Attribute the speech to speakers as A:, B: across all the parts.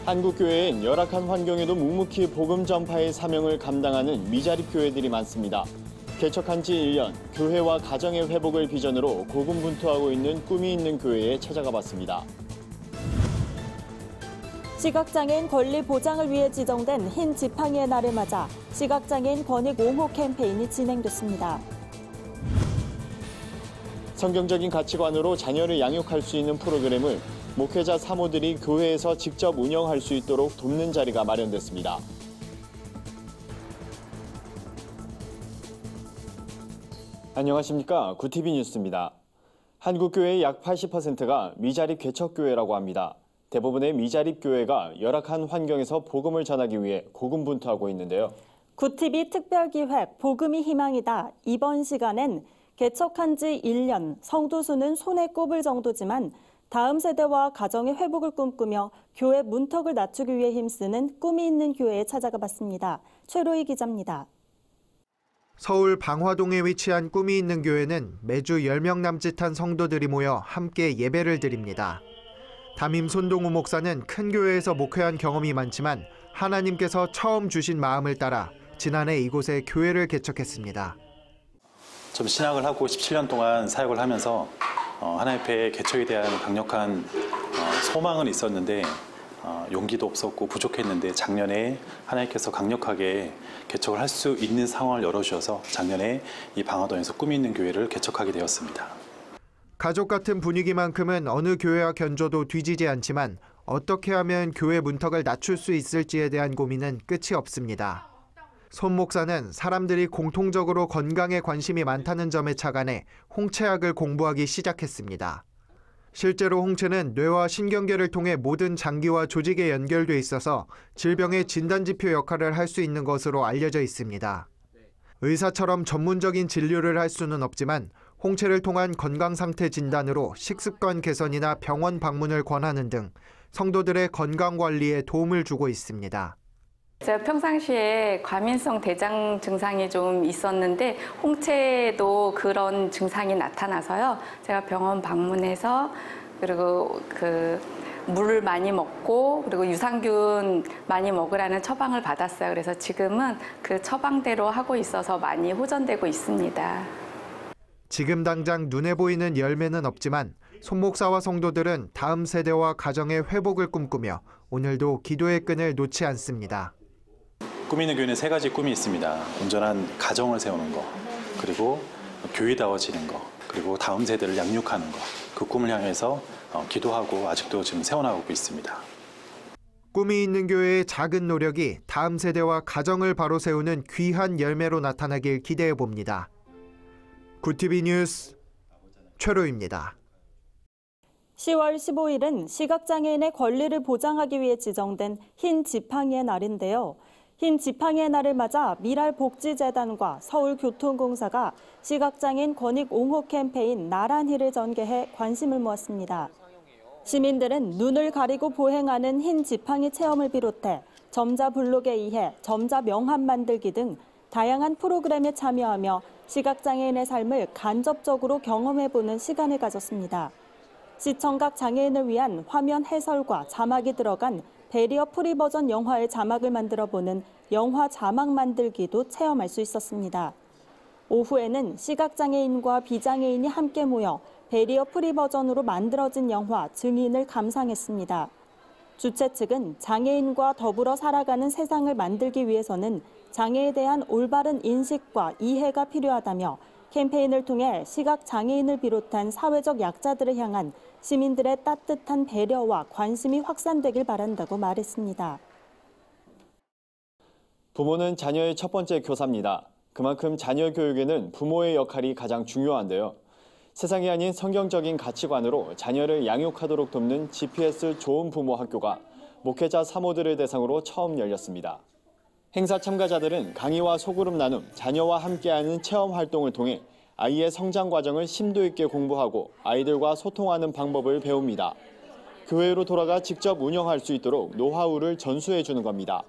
A: 한국교회엔 열악한 환경에도 묵묵히 복음 전파의 사명을 감당하는 미자립 교회들이 많습니다. 개척한 지 1년, 교회와 가정의 회복을 비전으로 고군분투하고 있는 꿈이 있는 교회에 찾아가 봤습니다.
B: 시각장애인 권리 보장을 위해 지정된 흰 지팡이의 날을 맞아 시각장애인 권익 옹호 캠페인이 진행됐습니다.
A: 성경적인 가치관으로 자녀를 양육할 수 있는 프로그램을 목회자 사모들이 교회에서 직접 운영할 수 있도록 돕는 자리가 마련됐습니다. 안녕하십니까. 구티비 뉴스입니다. 한국교회의 약 80%가 미자립 개척교회라고 합니다. 대부분의 미자립 교회가 열악한 환경에서 복음을 전하기 위해 고군분투하고 있는데요.
B: 구티비 특별기획 복음이 희망이다. 이번 시간엔 개척한 지 1년, 성도 수는 손에 꼽을 정도지만 다음 세대와 가정의 회복을 꿈꾸며 교회 문턱을 낮추기 위해 힘쓰는 꿈이 있는 교회에 찾아가 봤습니다. 최로희 기자입니다.
C: 서울 방화동에 위치한 꿈이 있는 교회는 매주 10명 남짓한 성도들이 모여 함께 예배를 드립니다. 담임 손동우 목사는 큰 교회에서 목회한 경험이 많지만 하나님께서 처음 주신 마음을 따라 지난해 이곳에 교회를 개척했습니다.
D: 좀 신학을 하고 17년 동안 사역을 하면서 하나님 앞에 개척에 대한 강력한 소망은 있었는데 용기도 없었고 부족했는데 작년에 하나님께서 강력하게 개척을 할 수 있는 상황을 열어주셔서 작년에 이 방화동에서 꿈이 있는 교회를 개척하게 되었습니다.
C: 가족 같은 분위기만큼은 어느 교회와 견줘도 뒤지지 않지만 어떻게 하면 교회 문턱을 낮출 수 있을지에 대한 고민은 끝이 없습니다. 손 목사는 사람들이 공통적으로 건강에 관심이 많다는 점에 착안해 홍채학을 공부하기 시작했습니다. 실제로 홍채는 뇌와 신경계를 통해 모든 장기와 조직에 연결돼 있어서 질병의 진단지표 역할을 할 수 있는 것으로 알려져 있습니다. 의사처럼 전문적인 진료를 할 수는 없지만 홍채를 통한 건강상태 진단으로 식습관 개선이나 병원 방문을 권하는 등 성도들의 건강관리에 도움을 주고 있습니다.
E: 제가 평상시에 과민성 대장 증상이 좀 있었는데 홍채도 그런 증상이 나타나서요. 제가 병원 방문해서 그리고 물을 많이 먹고 그리고 유산균 많이 먹으라는 처방을 받았어요. 그래서 지금은 그 처방대로 하고 있어서 많이 호전되고 있습니다.
C: 지금 당장 눈에 보이는 열매는 없지만 손 목사와 성도들은 다음 세대와 가정의 회복을 꿈꾸며 오늘도 기도의 끈을 놓지 않습니다.
D: 꿈이 있는 교회는 3가지 꿈이 있습니다. 온전한 가정을 세우는 거, 그리고 교회다워지는 거, 그리고 다음 세대를 양육하는 거. 그 꿈을 향해서 기도하고 아직도 지금 세워나가고 있습니다.
C: 꿈이 있는 교회의 작은 노력이 다음 세대와 가정을 바로 세우는 귀한 열매로 나타나길 기대해 봅니다. 구티비 뉴스 최로입니다.
B: 10월 15일은 시각장애인의 권리를 보장하기 위해 지정된 흰 지팡이의 날인데요. 흰 지팡이의 날을 맞아 미랄복지재단과 서울교통공사가 시각장애인 권익 옹호 캠페인 나란히를 전개해 관심을 모았습니다. 시민들은 눈을 가리고 보행하는 흰 지팡이 체험을 비롯해 점자 블록에 의해 점자 명함 만들기 등 다양한 프로그램에 참여하며 시각장애인의 삶을 간접적으로 경험해보는 시간을 가졌습니다. 시청각 장애인을 위한 화면 해설과 자막이 들어간 배리어 프리 버전 영화의 자막을 만들어보는 영화 자막 만들기도 체험할 수 있었습니다. 오후에는 시각장애인과 비장애인이 함께 모여 배리어 프리 버전으로 만들어진 영화 증인을 감상했습니다. 주최 측은 장애인과 더불어 살아가는 세상을 만들기 위해서는 장애에 대한 올바른 인식과 이해가 필요하다며 캠페인을 통해 시각장애인을 비롯한 사회적 약자들을 향한 시민들의 따뜻한 배려와 관심이 확산되길 바란다고 말했습니다.
A: 부모는 자녀의 첫 번째 교사입니다. 그만큼 자녀 교육에는 부모의 역할이 가장 중요한데요. 세상이 아닌 성경적인 가치관으로 자녀를 양육하도록 돕는 GPS 좋은 부모 학교가 목회자 사모들을 대상으로 처음 열렸습니다. 행사 참가자들은 강의와 소그룹 나눔, 자녀와 함께하는 체험 활동을 통해 아이의 성장 과정을 심도 있게 공부하고 아이들과 소통하는 방법을 배웁니다. 교회로 돌아가 직접 운영할 수 있도록 노하우를 전수해 주는 겁니다.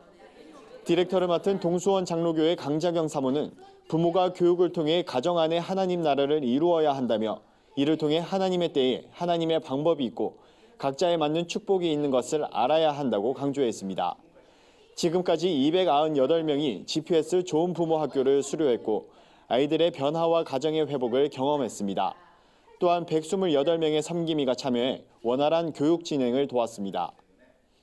A: 디렉터를 맡은 동수원 장로교회 강자경 사모는 부모가 교육을 통해 가정 안에 하나님 나라를 이루어야 한다며 이를 통해 하나님의 때에 하나님의 방법이 있고 각자에 맞는 축복이 있는 것을 알아야 한다고 강조했습니다. 지금까지 298명이 GPS 좋은 부모 학교를 수료했고 아이들의 변화와 가정의 회복을 경험했습니다. 또한 128명의 섬김이가 참여해 원활한 교육 진행을 도왔습니다.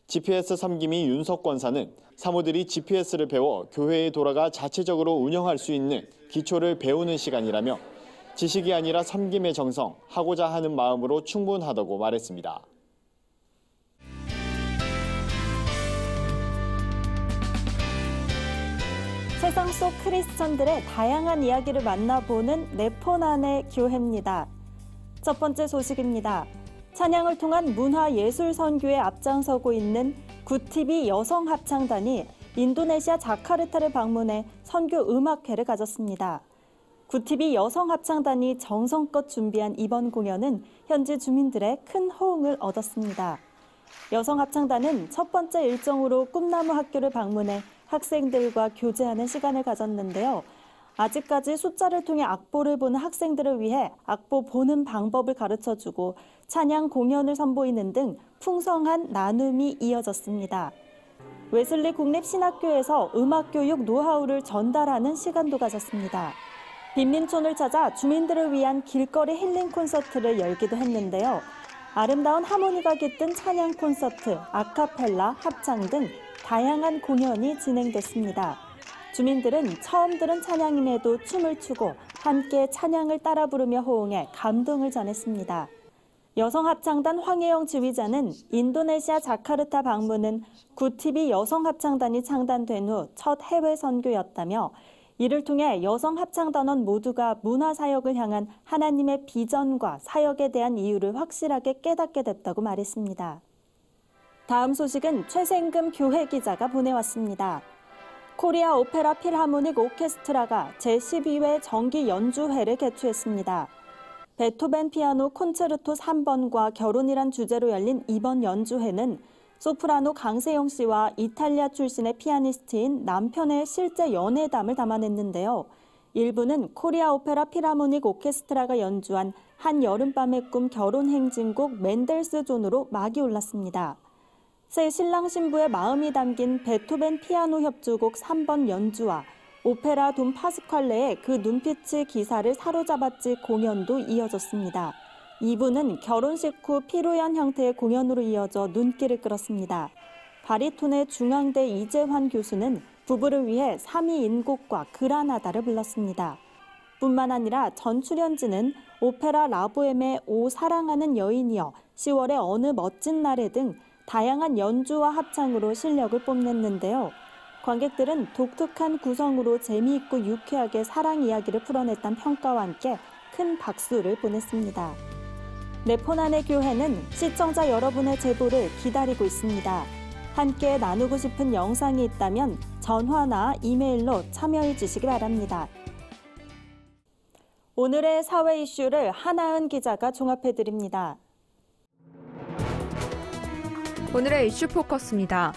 A: GPS 섬김이 윤석 권사는 사모들이 GPS를 배워 교회에 돌아가 자체적으로 운영할 수 있는 기초를 배우는 시간이라며 지식이 아니라 섬김의 정성, 하고자 하는 마음으로 충분하다고 말했습니다.
B: 세상 속 크리스천들의 다양한 이야기를 만나보는 네포난의 교회입니다. 첫 번째 소식입니다. 찬양을 통한 문화예술 선교에 앞장서고 있는 굿TV 여성합창단이 인도네시아 자카르타를 방문해 선교 음악회를 가졌습니다. 굿TV 여성합창단이 정성껏 준비한 이번 공연은 현지 주민들의 큰 호응을 얻었습니다. 여성합창단은 첫 번째 일정으로 꿈나무 학교를 방문해 학생들과 교제하는 시간을 가졌는데요. 아직까지 숫자를 통해 악보를 보는 학생들을 위해 악보 보는 방법을 가르쳐주고 찬양 공연을 선보이는 등 풍성한 나눔이 이어졌습니다. 웨슬리 국립신학교에서 음악교육 노하우를 전달하는 시간도 가졌습니다. 빈민촌을 찾아 주민들을 위한 길거리 힐링 콘서트를 열기도 했는데요. 아름다운 하모니가 깃든 찬양 콘서트, 아카펠라, 합창 등 다양한 공연이 진행됐습니다. 주민들은 처음 들은 찬양임에도 춤을 추고 함께 찬양을 따라 부르며 호응해 감동을 전했습니다. 여성합창단 황혜영 지휘자는 인도네시아 자카르타 방문은 굿TV 여성합창단이 창단된 후 첫 해외 선교였다며 이를 통해 여성합창단원 모두가 문화사역을 향한 하나님의 비전과 사역에 대한 이유를 확실하게 깨닫게 됐다고 말했습니다. 다음 소식은 최생금 교회 기자가 보내왔습니다. 코리아 오페라 필하모닉 오케스트라가 제12회 정기 연주회를 개최했습니다. 베토벤 피아노 콘체르토 3번과 결혼이란 주제로 열린 이번 연주회는 소프라노 강세영 씨와 이탈리아 출신의 피아니스트인 남편의 실제 연애담을 담아냈는데요. 일부는 코리아 오페라 필하모닉 오케스트라가 연주한 한 여름밤의 꿈 결혼 행진곡 맨델스 존으로 막이 올랐습니다. 새 신랑 신부의 마음이 담긴 베토벤 피아노 협주곡 3번 연주와 오페라 돈 파스칼레의 그 눈빛이 기사를 사로잡았지 공연도 이어졌습니다. 2부는 결혼식 후 피로연 형태의 공연으로 이어져 눈길을 끌었습니다. 바리톤의 중앙대 이재환 교수는 부부를 위해 3위 인곡과 그라나다를 불렀습니다. 뿐만 아니라 전 출연진은 오페라 라보엠의 오 사랑하는 여인이여, 10월의 어느 멋진 날에 등 다양한 연주와 합창으로 실력을 뽐냈는데요. 관객들은 독특한 구성으로 재미있고 유쾌하게 사랑 이야기를 풀어냈다는 평가와 함께 큰 박수를 보냈습니다. 네포난의 교회는 시청자 여러분의 제보를 기다리고 있습니다. 함께 나누고 싶은 영상이 있다면 전화나 이메일로 참여해 주시기 바랍니다. 오늘의 사회 이슈를 하나은 기자가 종합해 드립니다.
F: 오늘의 이슈 포커스입니다.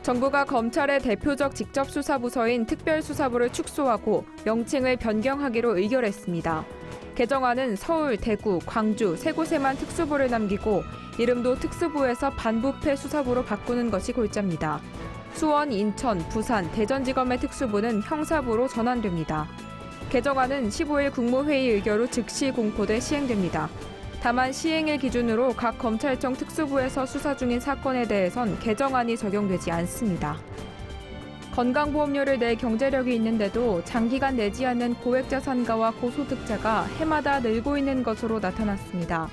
F: 정부가 검찰의 대표적 직접수사부서인 특별수사부를 축소하고 명칭을 변경하기로 의결했습니다. 개정안은 서울, 대구, 광주 세 곳에만 특수부를 남기고 이름도 특수부에서 반부패 수사부로 바꾸는 것이 골자입니다. 수원, 인천, 부산, 대전지검의 특수부는 형사부로 전환됩니다. 개정안은 15일 국무회의 의결 후 즉시 공포돼 시행됩니다. 다만 시행일 기준으로 각 검찰청 특수부에서 수사 중인 사건에 대해선 개정안이 적용되지 않습니다. 건강보험료를 낼 경제력이 있는데도 장기간 내지 않는 고액자산가와 고소득자가 해마다 늘고 있는 것으로 나타났습니다.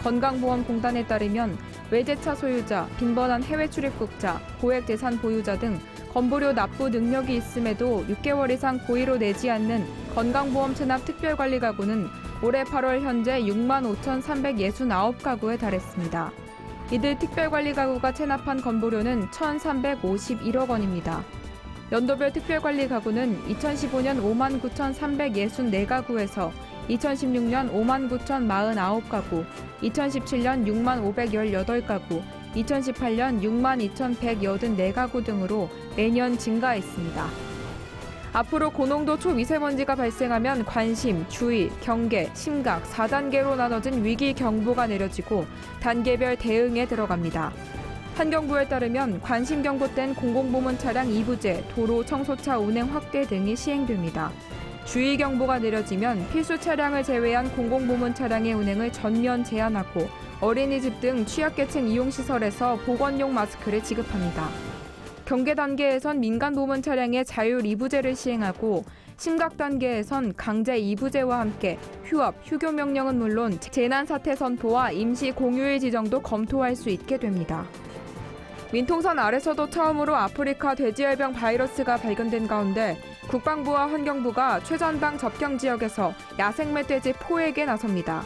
F: 건강보험공단에 따르면 외제차 소유자, 빈번한 해외 출입국자, 고액재산 보유자 등 건보료 납부 능력이 있음에도 6개월 이상 고의로 내지 않는 건강보험 체납 특별관리 가구는 올해 8월 현재 65,369가구에 달했습니다. 이들 특별관리 가구가 체납한 건보료는 1,351억 원입니다. 연도별 특별관리 가구는 2015년 59,364가구에서 2016년 59,049가구, 2017년 65,518가구, 2018년 62,184가구 등으로 매년 증가했습니다. 앞으로 고농도 초미세먼지가 발생하면 관심, 주의, 경계, 심각 4단계로 나눠진 위기 경보가 내려지고 단계별 대응에 들어갑니다. 환경부에 따르면 관심 경보된 공공부문 차량 2부제, 도로 청소차 운행 확대 등이 시행됩니다. 주의 경보가 내려지면 필수 차량을 제외한 공공부문 차량의 운행을 전면 제한하고 어린이집 등 취약계층 이용시설에서 보건용 마스크를 지급합니다. 경계 단계에선 민간 부문 차량의 자율 2부제를 시행하고 심각 단계에선 강제 2부제와 함께 휴업, 휴교 명령은 물론 재난사태 선포와 임시 공휴일 지정도 검토할 수 있게 됩니다. 민통선 아래서도 처음으로 아프리카 돼지열병 바이러스가 발견된 가운데 국방부와 환경부가 최전방 접경 지역에서 야생 멧돼지 포획에 나섭니다.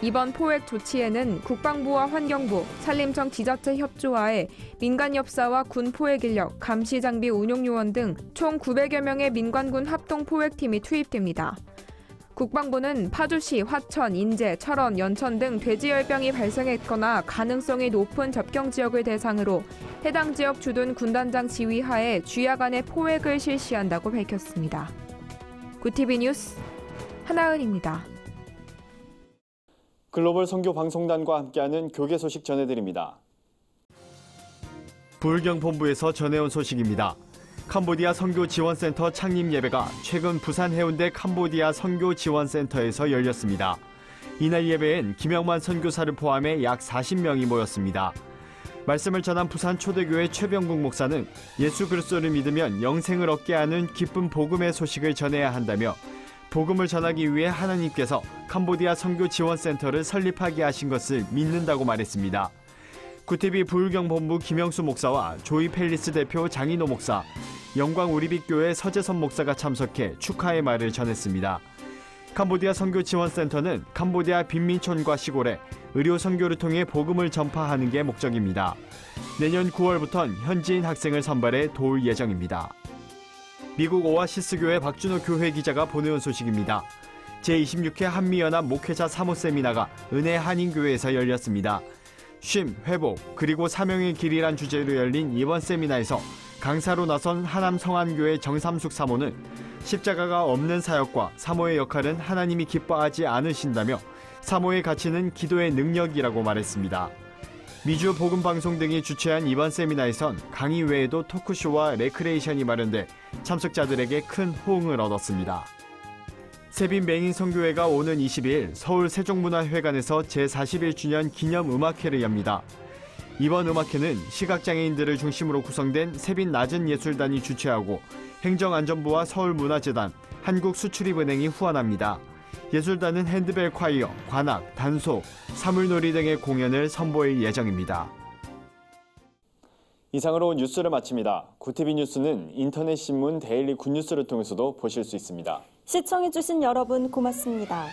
F: 이번 포획 조치에는 국방부와 환경부, 산림청 지자체 협조하에 민간협사와 군 포획 인력, 감시 장비 운용 요원 등 총 900여 명의 민관군 합동 포획팀이 투입됩니다. 국방부는 파주시, 화천, 인제, 철원, 연천 등 돼지열병이 발생했거나 가능성이 높은 접경 지역을 대상으로 해당 지역 주둔 군단장 지휘하에 주야간의 포획을 실시한다고 밝혔습니다. 구티비 뉴스 하나은입니다.
A: 글로벌 선교 방송단과 함께하는 교계 소식 전해드립니다. 부울경본부에서 전해온 소식입니다. 캄보디아 선교지원센터 창립 예배가 최근 부산 해운대 캄보디아 선교지원센터에서 열렸습니다. 이날 예배엔 김영만 선교사를 포함해 약 40명이 모였습니다. 말씀을 전한 부산 초대교회 최병국 목사는 예수 그리스도를 믿으면 영생을 얻게 하는 기쁜 복음의 소식을 전해야 한다며 복음을 전하기 위해 하나님께서 캄보디아 선교지원센터를 설립하게 하신 것을 믿는다고 말했습니다. 구티비 부울경본부 김영수 목사와 조이 펠리스 대표 장인호 목사, 영광우리빛교회 서재선 목사가 참석해 축하의 말을 전했습니다. 캄보디아 선교지원센터는 캄보디아 빈민촌과 시골에 의료 선교를 통해 복음을 전파하는 게 목적입니다. 내년 9월부터는 현지인 학생을 선발해 도울 예정입니다. 미국 오아시스교회 박준호 교회 기자가 보내온 소식입니다. 제26회 한미연합 목회자 사모 세미나가 은혜 한인교회에서 열렸습니다. 쉼, 회복, 그리고 사명의 길이란 주제로 열린 이번 세미나에서 강사로 나선 하남 성안교회 정삼숙 사모는 십자가가 없는 사역과 사모의 역할은 하나님이 기뻐하지 않으신다며 사모의 가치는 기도의 능력이라고 말했습니다. 미주 복음방송 등이 주최한 이번 세미나에선 강의 외에도 토크쇼와 레크레이션이 마련돼 참석자들에게 큰 호응을 얻었습니다. 세빈 맹인 선교회가 오는 22일 서울 세종문화회관에서 제41주년 기념 음악회를 엽니다. 이번 음악회는 시각장애인들을 중심으로 구성된 세빈 낮은 예술단이 주최하고 행정안전부와 서울문화재단, 한국수출입은행이 후원합니다. 예술단은 핸드벨 콰이어, 관악, 단소, 사물놀이 등의 공연을 선보일 예정입니다. 이상으로 뉴스를 마칩니다. 구티비 뉴스는 인터넷 신문 데일리 굿뉴스를 통해서도 보실 수 있습니다.
B: 시청해주신 여러분 고맙습니다.